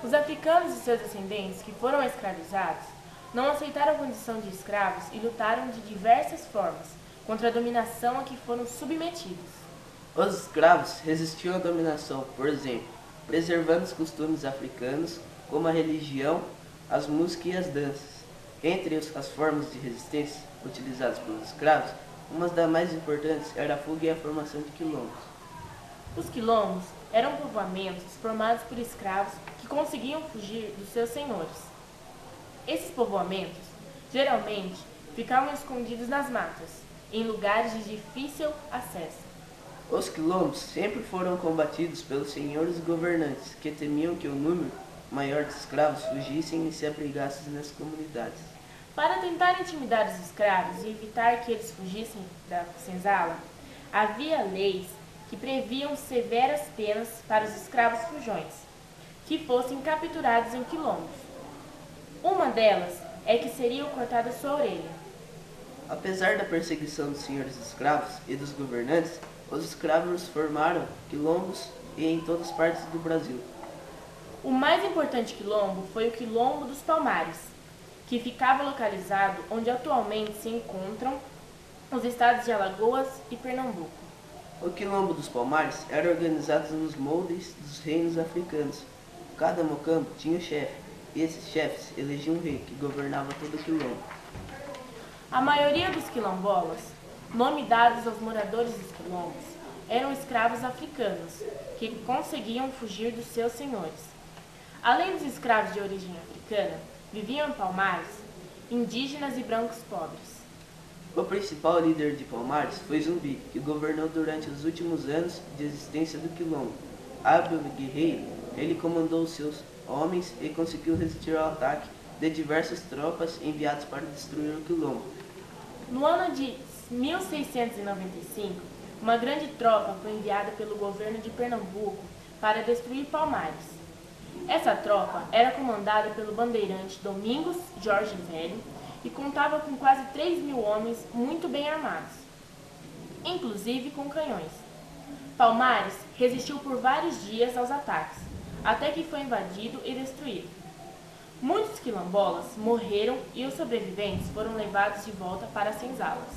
Os africanos e seus descendentes que foram escravizados não aceitaram a condição de escravos e lutaram de diversas formas contra a dominação a que foram submetidos. Os escravos resistiam à dominação, por exemplo, preservando os costumes africanos, como a religião, as músicas e as danças. Entre as formas de resistência utilizadas pelos escravos, uma das mais importantes era a fuga e a formação de quilombos. Os quilombos eram povoamentos formados por escravos que conseguiam fugir dos seus senhores. Esses povoamentos, geralmente, ficavam escondidos nas matas, em lugares de difícil acesso. Os quilombos sempre foram combatidos pelos senhores e governantes, que temiam que o número maior de escravos fugissem e se abrigassem nas comunidades. Para tentar intimidar os escravos e evitar que eles fugissem da senzala, havia leis que previam severas penas para os escravos fujões, que fossem capturados em quilombos. Uma delas é que seria cortada sua orelha. Apesar da perseguição dos senhores escravos e dos governantes, os escravos formaram quilombos em todas as partes do Brasil. O mais importante quilombo foi o Quilombo dos Palmares, que ficava localizado onde atualmente se encontram os estados de Alagoas e Pernambuco. O Quilombo dos Palmares era organizado nos moldes dos reinos africanos. Cada mocambo tinha um chefe, e esses chefes elegiam um rei que governava todo o quilombo. A maioria dos quilombolas, nome dados aos moradores dos quilombos, eram escravos africanos, que conseguiam fugir dos seus senhores. Além dos escravos de origem africana, viviam em Palmares indígenas e brancos pobres. O principal líder de Palmares foi Zumbi, que governou durante os últimos anos de existência do quilombo. Hábil e guerreiro, ele comandou seus homens e conseguiu resistir ao ataque de diversas tropas enviadas para destruir o quilombo. No ano de 1695, uma grande tropa foi enviada pelo governo de Pernambuco para destruir Palmares. Essa tropa era comandada pelo bandeirante Domingos Jorge Velho e contava com quase 3.000 homens muito bem armados, inclusive com canhões. Palmares resistiu por vários dias aos ataques, até que foi invadido e destruído. Muitos quilombolas morreram e os sobreviventes foram levados de volta para as senzalas.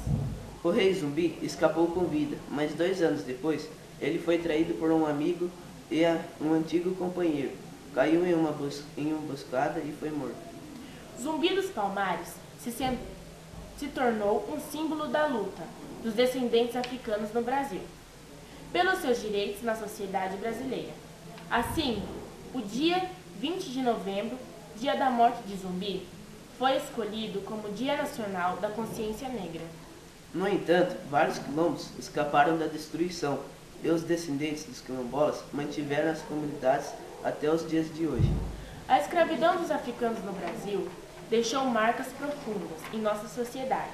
O rei Zumbi escapou com vida, mas 2 anos depois, ele foi traído por um amigo e um antigo companheiro. Caiu em uma emboscada e foi morto. Zumbi dos Palmares se tornou um símbolo da luta dos descendentes africanos no Brasil, pelos seus direitos na sociedade brasileira. Assim, o dia 20 de novembro, dia da morte de Zumbi, foi escolhido como Dia Nacional da Consciência Negra. No entanto, vários quilombos escaparam da destruição e os descendentes dos quilombolas mantiveram as comunidades até os dias de hoje. A escravidão dos africanos no Brasil deixou marcas profundas em nossa sociedade,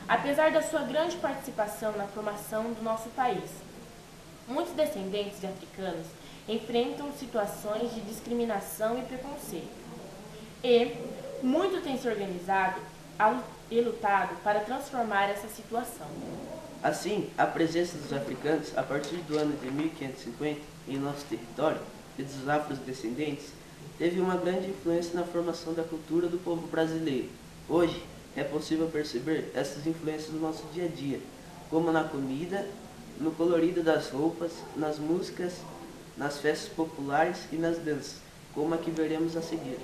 apesar da sua grande participação na formação do nosso país. Muitos descendentes de africanos enfrentam situações de discriminação e preconceito, e muito tem se organizado e lutado para transformar essa situação. Assim, a presença dos africanos a partir do ano de 1550 em nosso território e dos afrodescendentes teve uma grande influência na formação da cultura do povo brasileiro. Hoje, é possível perceber essas influências no nosso dia a dia, como na comida, no colorido das roupas, nas músicas, nas festas populares e nas danças, como a que veremos a seguir.